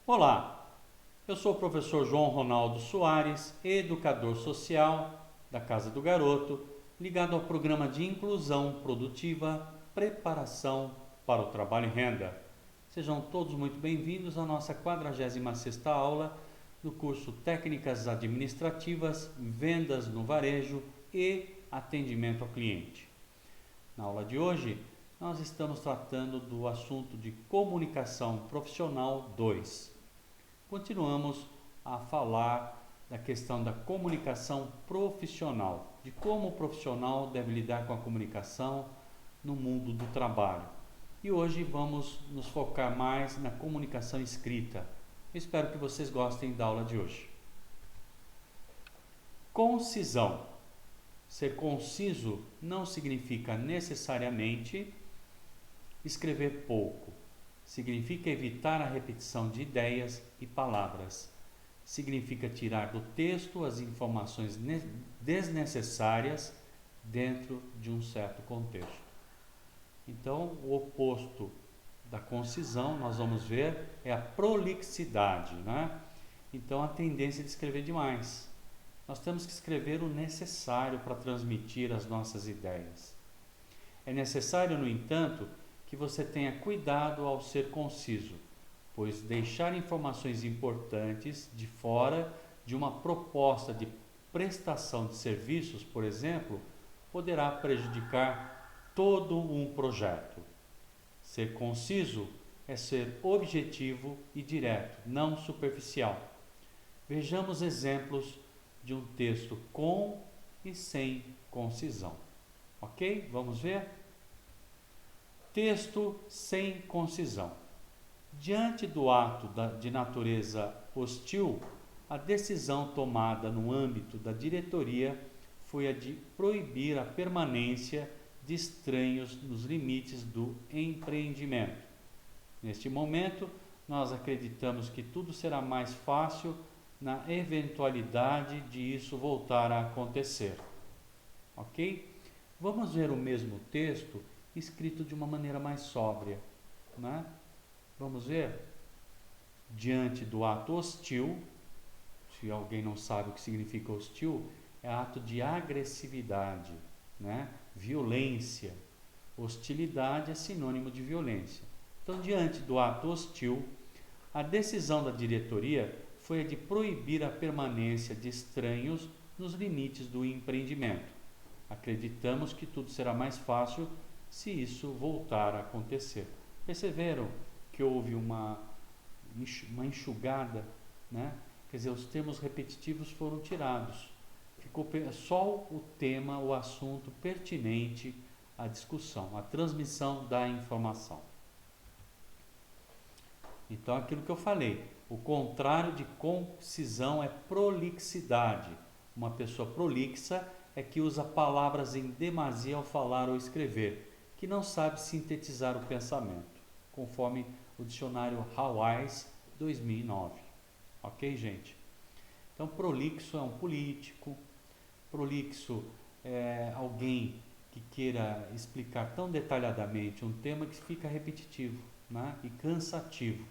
Olá, eu sou o professor João Ronaldo Soares, educador social da Casa do Garoto, ligado ao programa de inclusão produtiva, preparação para o trabalho e renda. Sejam todos muito bem-vindos à nossa 46ª aula do curso Técnicas Administrativas, Vendas no Varejo e Atendimento ao Cliente. Na aula de hoje, nós estamos tratando do assunto de Comunicação Profissional 2. Continuamos a falar da questão da comunicação profissional, de como o profissional deve lidar com a comunicação no mundo do trabalho. E hoje vamos nos focar mais na comunicação escrita. Espero que vocês gostem da aula de hoje. Concisão. Ser conciso não significa necessariamente escrever pouco. Significa evitar a repetição de ideias e palavras. Significa tirar do texto as informações desnecessárias dentro de um certo contexto. Então, o oposto da concisão, nós vamos ver, é a prolixidade, né? Então, a tendência de escrever demais. Nós temos que escrever o necessário para transmitir as nossas ideias. É necessário, no entanto, que você tenha cuidado ao ser conciso, pois deixar informações importantes de fora de uma proposta de prestação de serviços, por exemplo, poderá prejudicar todo um projeto. Ser conciso é ser objetivo e direto, não superficial. Vejamos exemplos de um texto com e sem concisão. Ok? Vamos ver? Texto sem concisão. Diante do ato de natureza hostil, a decisão tomada no âmbito da diretoria foi a de proibir a permanência de estranhos nos limites do empreendimento. Neste momento, nós acreditamos que tudo será mais fácil na eventualidade de isso voltar a acontecer. Ok? Vamos ver o mesmo texto escrito de uma maneira mais sóbria, né? Vamos ver? Diante do ato hostil, se alguém não sabe o que significa hostil, é ato de agressividade, né? Violência. Hostilidade é sinônimo de violência. Então, diante do ato hostil, a decisão da diretoria foi a de proibir a permanência de estranhos nos limites do empreendimento. Acreditamos que tudo será mais fácil se isso voltar a acontecer. Perceberam que houve uma enxugada, né? Quer dizer, os termos repetitivos foram tirados. Ficou só o tema, o assunto pertinente à discussão, à transmissão da informação. Então, aquilo que eu falei, o contrário de concisão é prolixidade. Uma pessoa prolixa é que usa palavras em demasia ao falar ou escrever, que não sabe sintetizar o pensamento, conforme o dicionário Hawais 2009. Ok, gente? Então, prolixo é um político, prolixo é alguém que queira explicar tão detalhadamente um tema que fica repetitivo, né? E cansativo.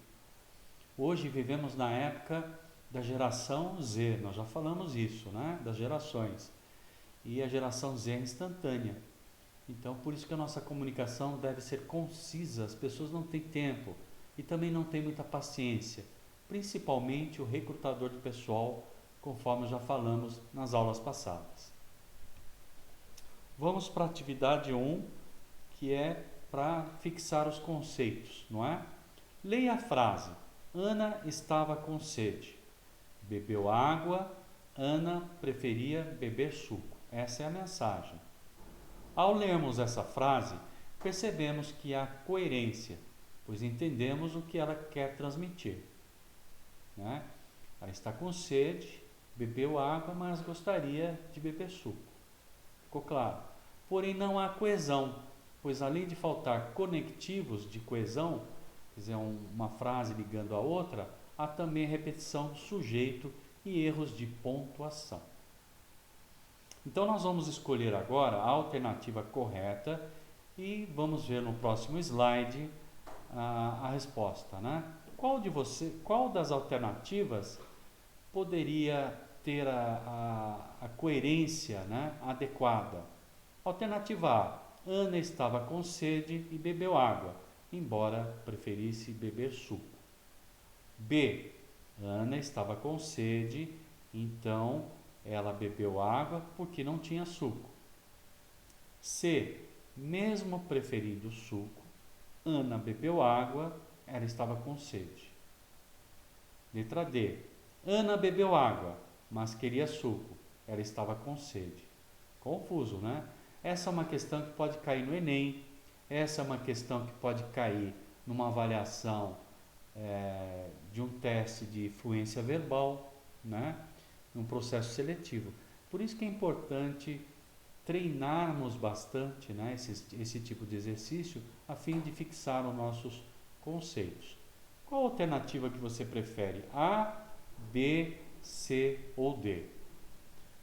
Hoje vivemos na época da geração Z, nós já falamos isso, né? Das gerações. E a geração Z é instantânea. Então, por isso que a nossa comunicação deve ser concisa. As pessoas não têm tempo e também não têm muita paciência, principalmente o recrutador de pessoal, conforme já falamos nas aulas passadas. Vamos para a atividade 1, que é para fixar os conceitos, não é? Leia a frase: Ana estava com sede. Bebeu água, Ana preferia beber suco. Essa é a mensagem. Ao lermos essa frase, percebemos que há coerência, pois entendemos o que ela quer transmitir, né? Ela está com sede, bebeu água, mas gostaria de beber suco. Ficou claro? Porém, não há coesão, pois além de faltar conectivos de coesão, quer dizer, uma frase ligando a outra, há também repetição do sujeito e erros de pontuação. Então, nós vamos escolher agora a alternativa correta e vamos ver no próximo slide a resposta, né? qual das alternativas poderia ter a coerência, né, adequada? Alternativa A: Ana estava com sede e bebeu água, embora preferisse beber suco. B: Ana estava com sede, então ela bebeu água porque não tinha suco. C: Mesmo preferindo suco, Ana bebeu água, ela estava com sede. Letra D: Ana bebeu água, mas queria suco, ela estava com sede. Confuso, né? Essa é uma questão que pode cair no Enem, essa é uma questão que pode cair numa avaliação de um teste de fluência verbal, né? Num processo seletivo. Por isso que é importante treinarmos bastante, né, esse tipo de exercício a fim de fixar os nossos conceitos. Qual alternativa que você prefere? A, B, C ou D?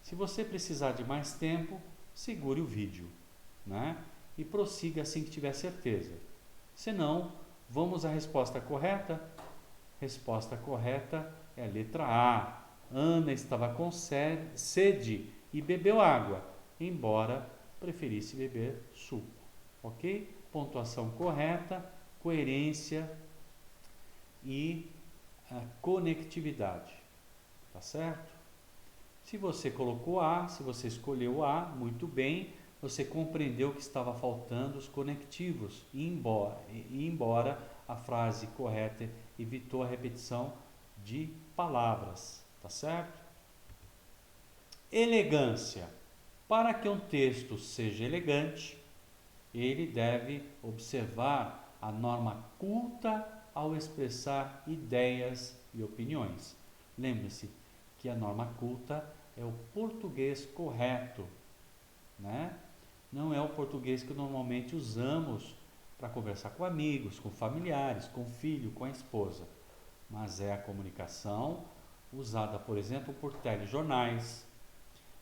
Se você precisar de mais tempo, segure o vídeo, né, e prossiga assim que tiver certeza. Se não, vamos à resposta correta? Resposta correta é a letra A. Ana estava com sede e bebeu água, embora preferisse beber suco. Ok? Pontuação correta, coerência e conectividade. Tá certo? Se você colocou A, se você escolheu A, muito bem, você compreendeu que estava faltando os conectivos, e embora a frase correta evitou a repetição de palavras. Tá certo? Elegância. Para que um texto seja elegante, ele deve observar a norma culta ao expressar ideias e opiniões. Lembre-se que a norma culta é o português correto, né? Não é o português que normalmente usamos para conversar com amigos, com familiares, com o filho, com a esposa, mas é a comunicação usada, por exemplo, por telejornais,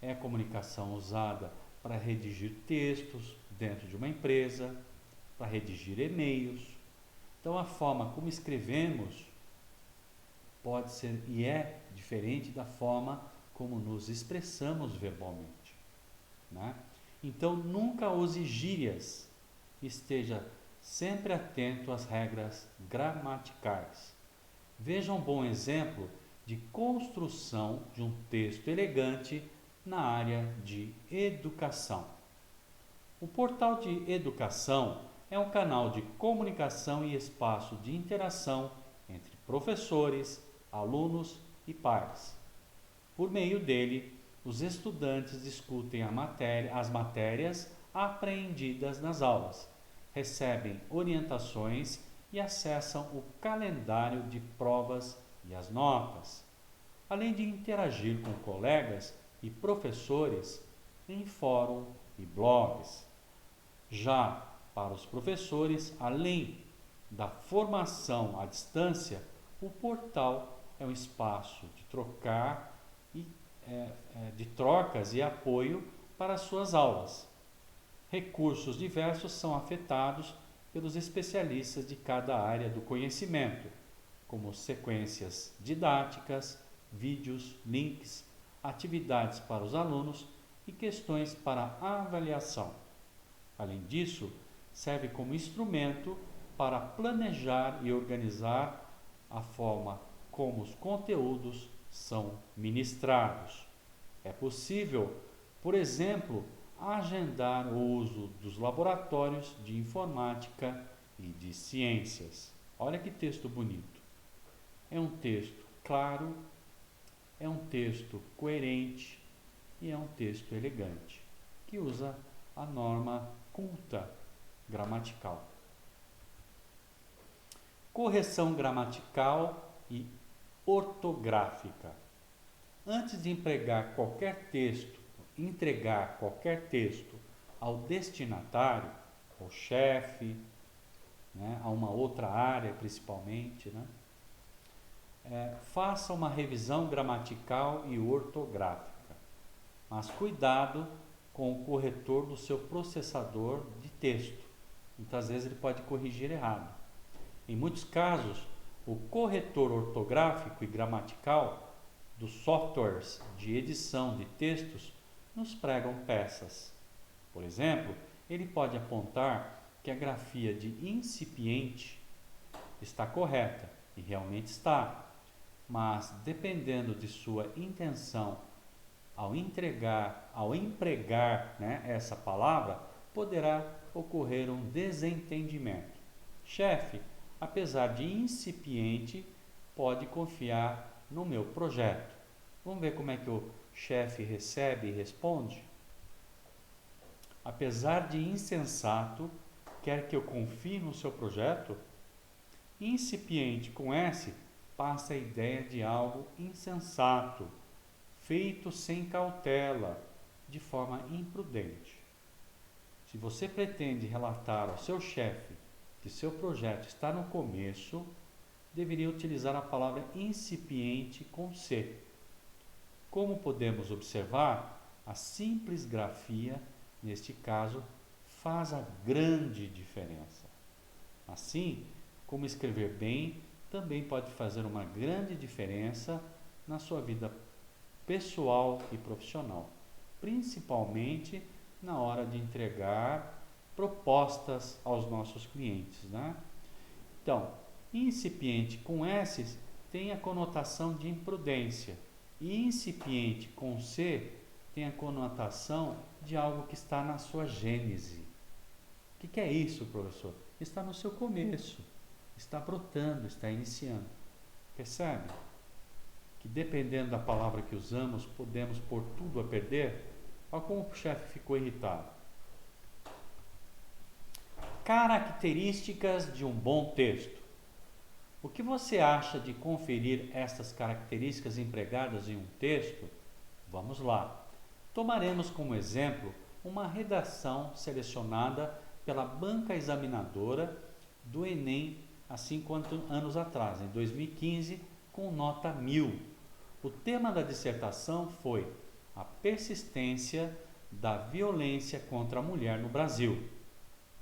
é a comunicação usada para redigir textos dentro de uma empresa, para redigir e-mails. Então, a forma como escrevemos pode ser e é diferente da forma como nos expressamos verbalmente, né? Então, nunca use gírias. Esteja sempre atento às regras gramaticais. Veja um bom exemplo de construção de um texto elegante na área de educação. O portal de educação é um canal de comunicação e espaço de interação entre professores, alunos e pais. Por meio dele, os estudantes discutem as matérias apreendidas nas aulas, recebem orientações e acessam o calendário de provas e as notas, além de interagir com colegas e professores em fórum e blogs. Já para os professores, além da formação à distância, o portal é um espaço de trocas e apoio para as suas aulas. Recursos diversos são afetados pelos especialistas de cada área do conhecimento, como sequências didáticas, vídeos, links, atividades para os alunos e questões para avaliação. Além disso, serve como instrumento para planejar e organizar a forma como os conteúdos são ministrados. É possível, por exemplo, agendar o uso dos laboratórios de informática e de ciências. Olha que texto bonito. É um texto claro, é um texto coerente e é um texto elegante, que usa a norma culta gramatical. Correção gramatical e ortográfica. Antes de entregar qualquer texto ao destinatário, ao chefe, né, a uma outra área principalmente, né, faça uma revisão gramatical e ortográfica, mas cuidado com o corretor do seu processador de texto. Muitas vezes ele pode corrigir errado. Em muitos casos, o corretor ortográfico e gramatical dos softwares de edição de textos nos pregam peças. Por exemplo, ele pode apontar que a grafia de incipiente está correta, e realmente está, mas dependendo de sua intenção ao empregar essa palavra, poderá ocorrer um desentendimento. Chefe, apesar de incipiente, pode confiar no meu projeto. Vamos ver como é que o chefe recebe e responde? Apesar de insensato, quer que eu confie no seu projeto? Incipiente com S passa a ideia de algo insensato, feito sem cautela, de forma imprudente. Se você pretende relatar ao seu chefe que seu projeto está no começo, deveria utilizar a palavra incipiente com C. Como podemos observar, a simples grafia, neste caso, faz a grande diferença. Assim, como escrever bem também pode fazer uma grande diferença na sua vida pessoal e profissional, principalmente na hora de entregar propostas aos nossos clientes, né? Então, incipiente com S tem a conotação de imprudência e incipiente com C tem a conotação de algo que está na sua gênese. O que é isso, professor? Está no seu começo, está brotando, está iniciando. Percebe? Que dependendo da palavra que usamos, podemos pôr tudo a perder. Olha como o chefe ficou irritado. Características de um bom texto. O que você acha de conferir estas características empregadas em um texto? Vamos lá. Tomaremos como exemplo uma redação selecionada pela banca examinadora do Enem há 5 anos atrás, em 2015, com nota 1000. O tema da dissertação foi a persistência da violência contra a mulher no Brasil.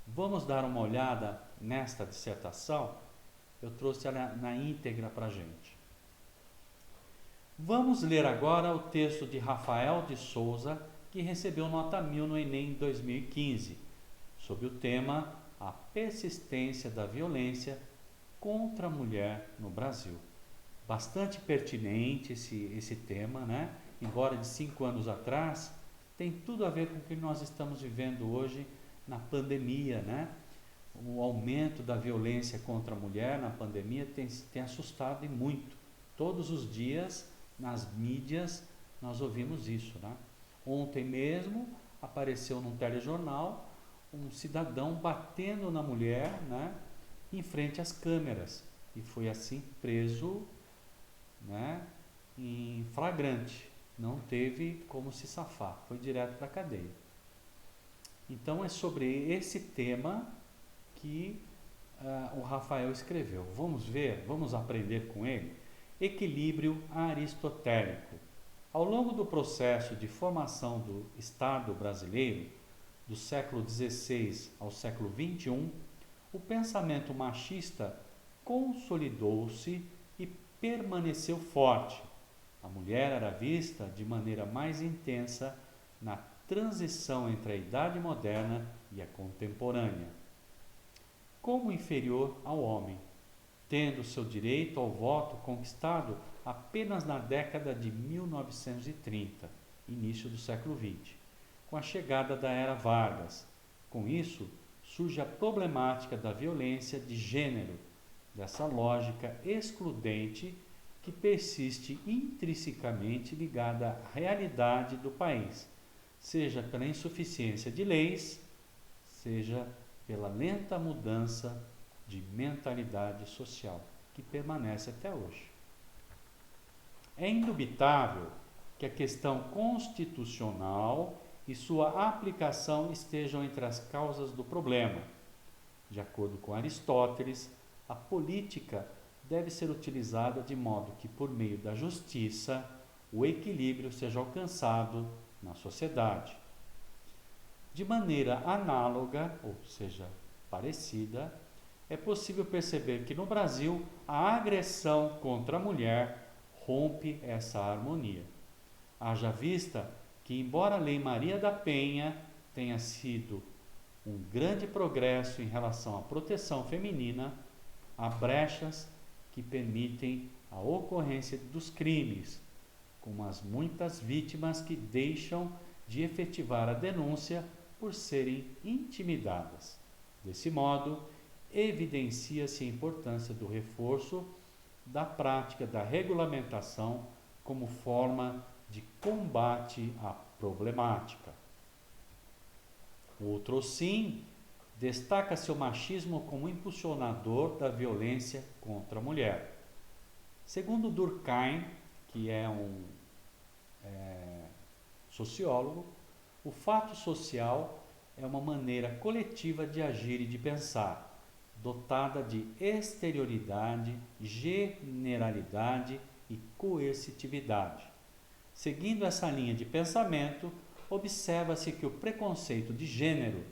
Vamos dar uma olhada nesta dissertação? Eu trouxe ela na íntegra para a gente. Vamos ler agora o texto de Rafael de Souza, que recebeu nota 1000 no Enem em 2015, sob o tema A persistência da violência contra a mulher no Brasil. Bastante pertinente esse tema, né? Embora de 5 anos atrás, tem tudo a ver com o que nós estamos vivendo hoje na pandemia, né? O aumento da violência contra a mulher na pandemia tem assustado e muito. Todos os dias, nas mídias, nós ouvimos isso, né? Ontem mesmo, apareceu num telejornal um cidadão batendo na mulher, né? Em frente às câmeras. E foi assim preso, né? Em flagrante. Não teve como se safar. Foi direto para a cadeia. Então, é sobre esse tema que o Rafael escreveu. Vamos ver, vamos aprender com ele. Equilíbrio aristotélico. Ao longo do processo de formação do Estado brasileiro, do século XVI ao século XXI, o pensamento machista consolidou-se e permaneceu forte. A mulher era vista de maneira mais intensa na transição entre a Idade Moderna e a contemporânea, como inferior ao homem, tendo seu direito ao voto conquistado apenas na década de 1930, início do século XX, com a chegada da Era Vargas. Com isso, surge a problemática da violência de gênero, dessa lógica excludente que persiste intrinsecamente ligada à realidade do país, seja pela insuficiência de leis, seja pela lenta mudança de mentalidade social, que permanece até hoje. É indubitável que a questão constitucional e sua aplicação estejam entre as causas do problema. De acordo com Aristóteles, a política deve ser utilizada de modo que, por meio da justiça, o equilíbrio seja alcançado na sociedade. De maneira análoga, ou seja, parecida, é possível perceber que no Brasil a agressão contra a mulher rompe essa harmonia. Haja vista que, embora a Lei Maria da Penha tenha sido um grande progresso em relação à proteção feminina, há brechas que permitem a ocorrência dos crimes, como as muitas vítimas que deixam de efetivar a denúncia por serem intimidadas. Desse modo, evidencia-se a importância do reforço da prática da regulamentação como forma de combate à problemática. Outro sim, destaca-se o machismo como impulsionador da violência contra a mulher. Segundo Durkheim, que é um sociólogo, o fato social é uma maneira coletiva de agir e de pensar, dotada de exterioridade, generalidade e coercitividade. Seguindo essa linha de pensamento, observa-se que o preconceito de gênero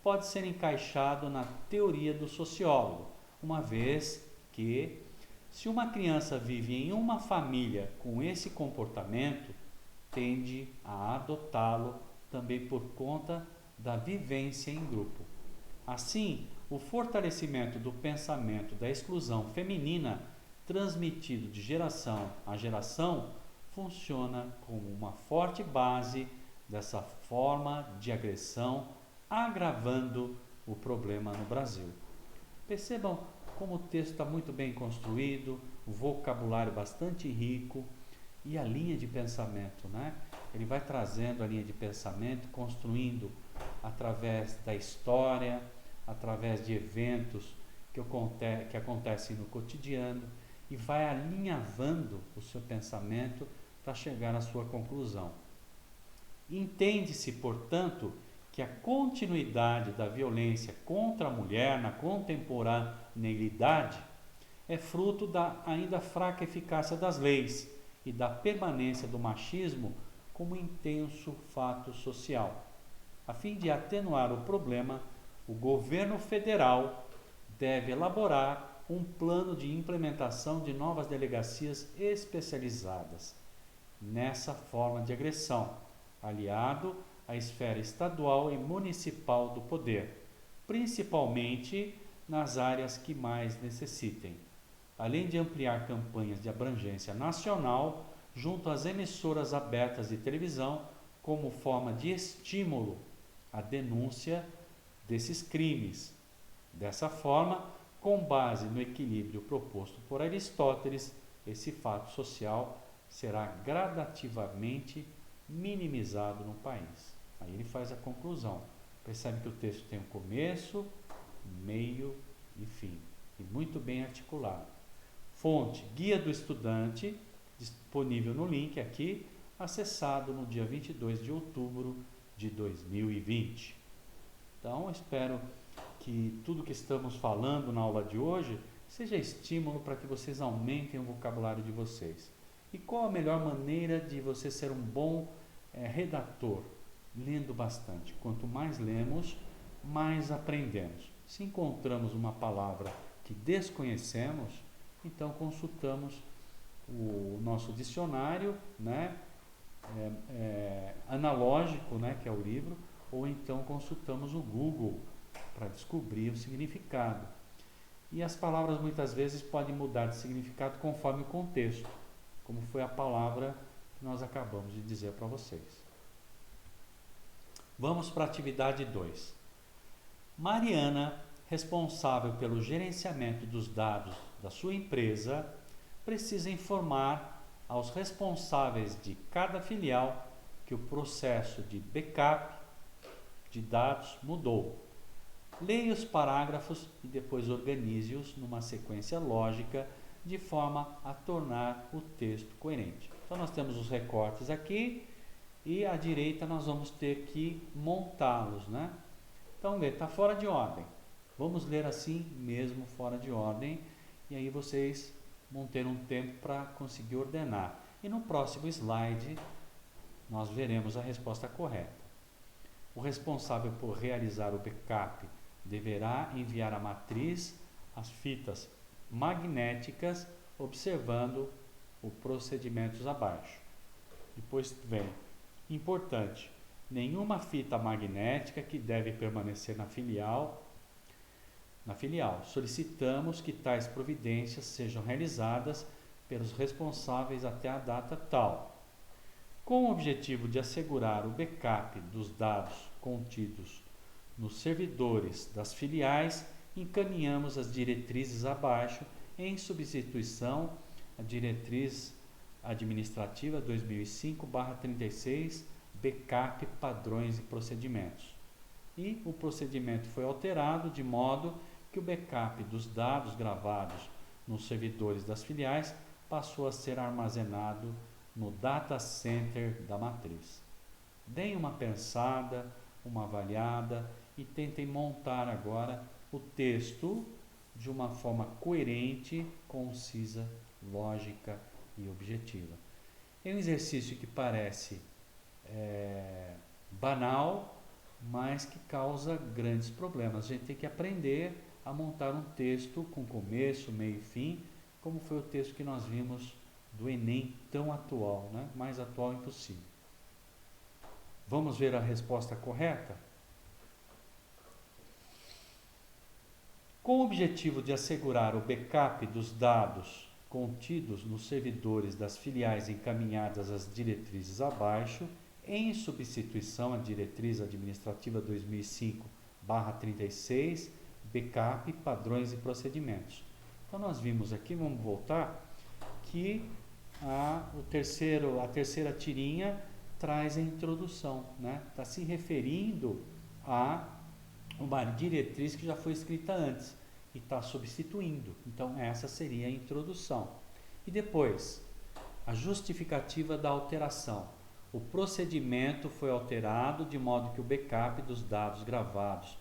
pode ser encaixado na teoria do sociólogo, uma vez que, se uma criança vive em uma família com esse comportamento, tende a adotá-lo também por conta da vivência em grupo. Assim, o fortalecimento do pensamento da exclusão feminina, transmitido de geração a geração, funciona como uma forte base dessa forma de agressão, agravando o problema no Brasil. Percebam como o texto está muito bem construído, o vocabulário bastante rico e a linha de pensamento, né? Ele vai trazendo a linha de pensamento, construindo através da história, através de eventos que acontecem no cotidiano e vai alinhavando o seu pensamento para chegar à sua conclusão. Entende-se, portanto, que a continuidade da violência contra a mulher na contemporaneidade é fruto da ainda fraca eficácia das leis e da permanência do machismo como intenso fato social. A fim de atenuar o problema, o governo federal deve elaborar um plano de implementação de novas delegacias especializadas nessa forma de agressão, aliado à esfera estadual e municipal do poder, principalmente nas áreas que mais necessitem, além de ampliar campanhas de abrangência nacional junto às emissoras abertas de televisão como forma de estímulo à denúncia desses crimes. Dessa forma, com base no equilíbrio proposto por Aristóteles, esse fato social será gradativamente minimizado no país. Aí ele faz a conclusão. Percebe que o texto tem um começo, meio e fim. E muito bem articulado. Fonte: Guia do Estudante, disponível no link aqui, acessado no dia 22 de outubro de 2020. Então, espero que tudo que estamos falando na aula de hoje seja estímulo para que vocês aumentem o vocabulário de vocês. E qual a melhor maneira de você ser um bom redator? Lendo bastante. Quanto mais lemos, mais aprendemos. Se encontramos uma palavra que desconhecemos, então consultamos o nosso dicionário, né, analógico, né, que é o livro, ou então consultamos o Google para descobrir o significado. E as palavras muitas vezes podem mudar de significado conforme o contexto, como foi a palavra que nós acabamos de dizer para vocês. Vamos para a atividade 2. Mariana, responsável pelo gerenciamento dos dados da sua empresa, precisa informar aos responsáveis de cada filial que o processo de backup de dados mudou. Leia os parágrafos e depois organize-os numa sequência lógica de forma a tornar o texto coerente. Então nós temos os recortes aqui e à direita nós vamos ter que montá-los, né? Então está fora de ordem. Vamos ler assim mesmo fora de ordem e aí vocês vão ter um tempo para conseguir ordenar. E no próximo slide nós veremos a resposta correta. O responsável por realizar o backup deverá enviar a matriz as fitas magnéticas, observando os procedimentos abaixo. Depois vem, importante, nenhuma fita magnética que deve permanecer na filial. Solicitamos que tais providências sejam realizadas pelos responsáveis até a data tal, com o objetivo de assegurar o backup dos dados contidos nos servidores das filiais. Encaminhamos as diretrizes abaixo em substituição à diretriz administrativa 2005/36, backup, padrões e procedimentos. E o procedimento foi alterado de modo que o backup dos dados gravados nos servidores das filiais passou a ser armazenado no data center da matriz. Deem uma pensada, uma avaliada e tentem montar agora o texto de uma forma coerente, concisa, lógica e objetiva. É um exercício que parece banal, mas que causa grandes problemas. A gente tem que aprender a montar um texto com começo, meio e fim, como foi o texto que nós vimos do Enem, tão atual, né? Mais atual impossível. Vamos ver a resposta correta? Com o objetivo de assegurar o backup dos dados contidos nos servidores das filiais encaminhadas às diretrizes abaixo, em substituição à diretriz administrativa 2005/36, backup, padrões e procedimentos. Então nós vimos aqui, vamos voltar, que a terceira tirinha traz a introdução, né? Está se referindo a uma diretriz que já foi escrita antes e está substituindo. Então essa seria a introdução. E depois, a justificativa da alteração. O procedimento foi alterado de modo que o backup dos dados gravados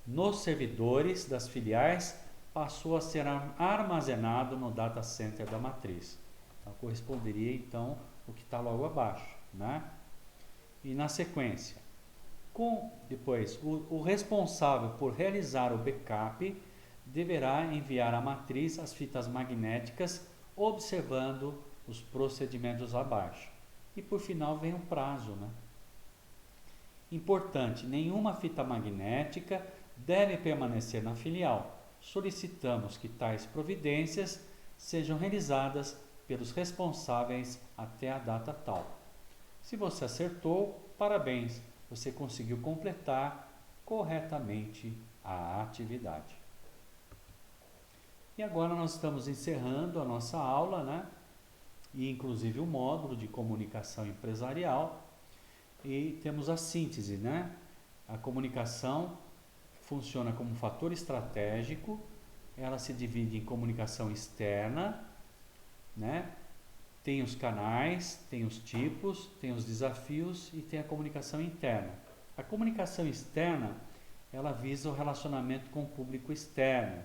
nos servidores das filiais passou a ser armazenado no data center da matriz. Então, corresponderia então o que está logo abaixo, né? E na sequência, depois, o responsável por realizar o backup deverá enviar à matriz as fitas magnéticas observando os procedimentos abaixo. E por final vem um prazo, né? Importante, nenhuma fita magnética deve permanecer na filial. Solicitamos que tais providências sejam realizadas pelos responsáveis até a data tal. Se você acertou, parabéns, você conseguiu completar corretamente a atividade. E agora nós estamos encerrando a nossa aula, né? E inclusive o módulo de comunicação empresarial. E temos a síntese, né? A comunicação funciona como um fator estratégico, ela se divide em comunicação externa, né? Tem os canais, tem os tipos, tem os desafios e tem a comunicação interna. A comunicação externa, ela visa o relacionamento com o público externo,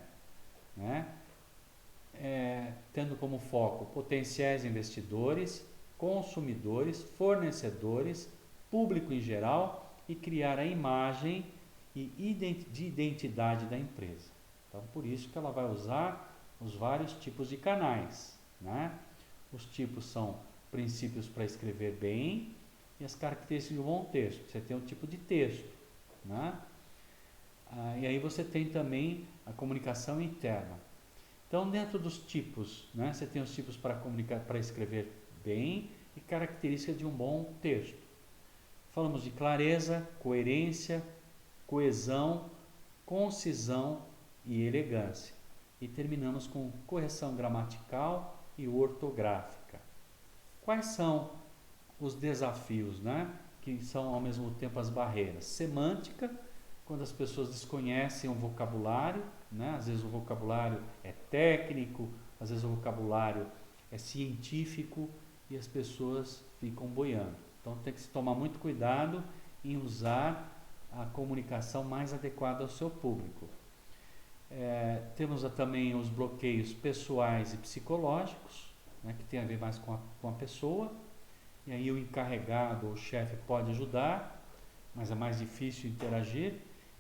né? Tendo como foco potenciais investidores, consumidores, fornecedores, público em geral e criar a imagem de identidade da empresa. Então, por isso que ela vai usar os vários tipos de canais, né? Os tipos são princípios para escrever bem e as características de um bom texto. Você tem um tipo de texto, né? E aí você tem também a comunicação interna. Então, dentro dos tipos, né, você tem os tipos para comunicar, para escrever bem e características de um bom texto. Falamos de clareza, coerência, coesão, concisão e elegância. E terminamos com correção gramatical e ortográfica. Quais são os desafios, né, que são ao mesmo tempo as barreiras? Semântica, quando as pessoas desconhecem o vocabulário, né? Às vezes o vocabulário é técnico, às vezes o vocabulário é científico e as pessoas ficam boiando. Então tem que se tomar muito cuidado em usar a comunicação mais adequada ao seu público. Temos também os bloqueios pessoais e psicológicos, né, que tem a ver mais com a pessoa, e aí o encarregado ou o chefe pode ajudar, mas é mais difícil interagir.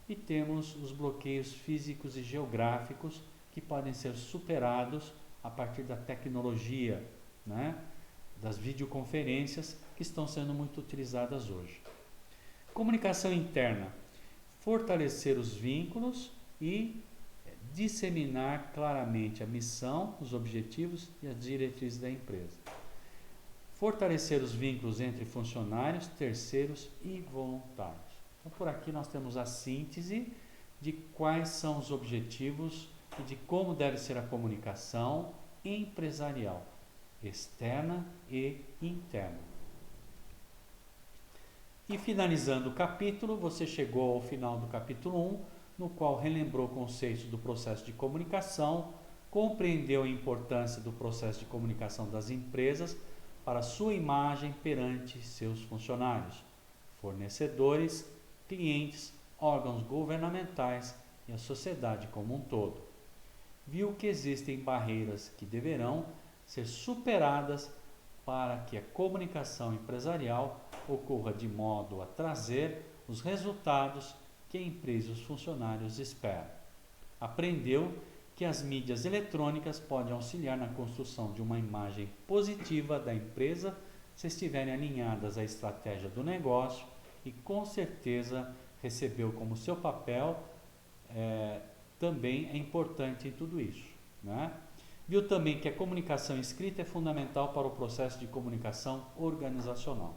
E temos os bloqueios físicos e geográficos, que podem ser superados a partir da tecnologia, né, das videoconferências que estão sendo muito utilizadas hoje. Comunicação interna: fortalecer os vínculos e disseminar claramente a missão, os objetivos e as diretrizes da empresa. Fortalecer os vínculos entre funcionários, terceiros e voluntários. Então, por aqui nós temos a síntese de quais são os objetivos e de como deve ser a comunicação empresarial, externa e interna. E finalizando o capítulo, você chegou ao final do capítulo 1, no qual relembrou conceitos do processo de comunicação, compreendeu a importância do processo de comunicação das empresas para sua imagem perante seus funcionários, fornecedores, clientes, órgãos governamentais e a sociedade como um todo. Viu que existem barreiras que deverão ser superadas para que a comunicação empresarial ocorra de modo a trazer os resultados que a empresa e os funcionários esperam. Aprendeu que as mídias eletrônicas podem auxiliar na construção de uma imagem positiva da empresa se estiverem alinhadas à estratégia do negócio e com certeza recebeu como seu papel também é importante em tudo isso, né? Viu também que a comunicação escrita é fundamental para o processo de comunicação organizacional.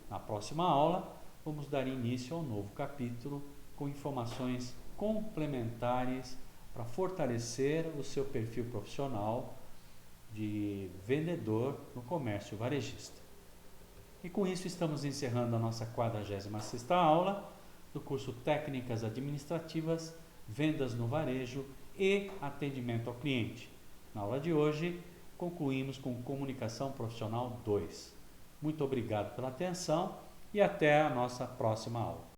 Na próxima aula, vamos dar início ao novo capítulo com informações complementares para fortalecer o seu perfil profissional de vendedor no comércio varejista. E com isso estamos encerrando a nossa 46ª aula do curso Técnicas Administrativas, Vendas no Varejo e Atendimento ao Cliente. Na aula de hoje, concluímos com Comunicação Profissional 2. Muito obrigado pela atenção e até a nossa próxima aula.